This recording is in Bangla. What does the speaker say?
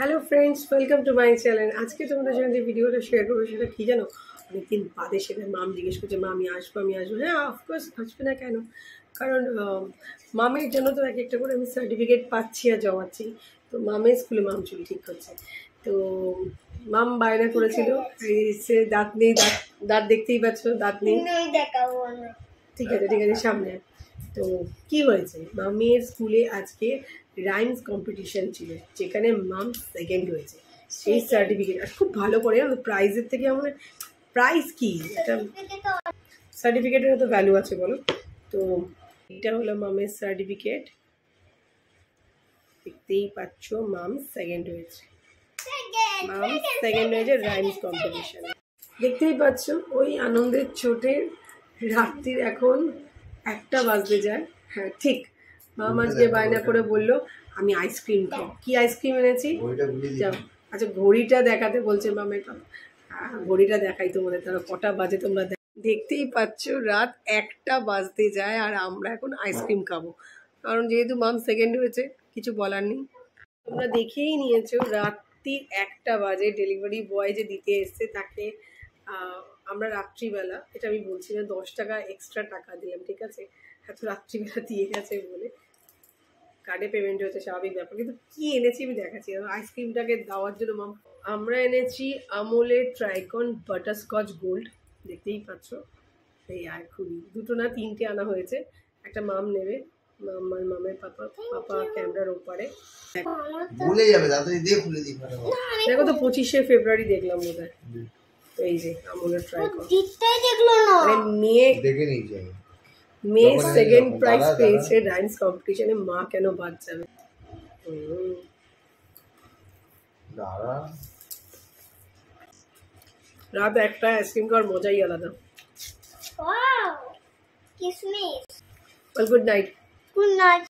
Hello friends, welcome to my channel. আজকে তোমাদের সঙ্গে যে ভিডিওটা শেয়ার করবো সেটা কী জানো, অনেকদিন বাদে সেটা মাম জিজ্ঞেস করছে, মা আমি আসবো। হ্যাঁ অফকোর্স আসবে না কেন, কারণ মামের জন্য তো এক একটা করে আমি সার্টিফিকেট পাচ্ছি আর জমাচ্ছি। তো মামের স্কুলে মাম চুল ঠিক করছে, তো মাম বায়না করেছিল সে দাঁত নেই, দাঁত দেখতেই পাচ্ছ, দাঁত নেই। ঠিক আছে ঠিক আছে, সামনে। তো কি হয়েছে, মামের স্কুলে আজকে রাইমস কম্পিটিশন ছিল, যেখানে মাম সেকেন্ড হয়েছে। সেই সার্টিফিকেট আর খুব ভালো করে, প্রাইজের থেকে আমার প্রাইজ কি, একটা সার্টিফিকেটের তো ভ্যালু আছে বলো। তো এটা হলো মামের সার্টিফিকেট, দেখতেই পাচ্ছ মাম সেকেন্ড হয়েছে। মাম সেকেন্ড হয়েছে রাইমস কম্পিটিশনে, দেখতেই পাচ্ছ। ওই আনন্দের চোটে রাত্রির এখন 1টা বাজতে যায়। হ্যাঁ ঠিক, মাম আজকে বায়না করে বললো আমি আইসক্রিম খাবো। কি আইসক্রিম এনেছি যাও। আচ্ছা ঘড়িটা দেখাতে বলছে মামের পাপা। ঘড়িটা দেখাই তোমাদের, তারা কটা বাজে তোমরা দেখতেই পাচ্ছ, রাত 1টা বাজতে যায় আর আমরা এখন আইসক্রিম খাবো। কারণ যেহেতু মাম সেকেন্ড হয়েছে, কিছু বলার নেই। তোমরা দেখেই নিয়েছো রাত্রি 1টা বাজে, ডেলিভারি বয় যে দিতে এসছে তাকে আমরা রাত্রিবেলা, এটা আমি বলছি না, 10 টাকা এক্সট্রা টাকা দিলাম, ঠিক আছে, এত রাত্রিবেলা দিয়ে গেছে বলে। কার্ডে পেমেন্ট হচ্ছে, স্বাভাবিক ব্যাপার। কিন্তু কি এনেছি আমি দেখাচ্ছি। আইসক্রিমটাকে দেওয়ার জন্য মাম আমরা এনেছি আমুলের ট্রাইকন বাটারস্কচ গোল্ড, দেখতেই পাচ্ছ। এই আর খুবই 2টো না 3টে আনা হয়েছে, একটা মাম নেবে, মামের পাপা ক্যামেরার ওপারে। ভুলে যাবে দাদা, দিয়ে খুলে দিই। দেখো তো 25শে ফেব্রুয়ারি দেখলাম বোধহয়। তো এই যে আমুলের ট্রাইকন, মেয়ে দেখে নিয়েছি আমি। মেয়ে সেকেন্ড প্রাইজ পেয়েছে রাইমস কম্পিটিশনে, মা কেন বাদ যাবে। রাত 1টা আইসক্রিম খাওয়ার মজাই আলাদা। Wow! Kiss me. Well, good night. Good night.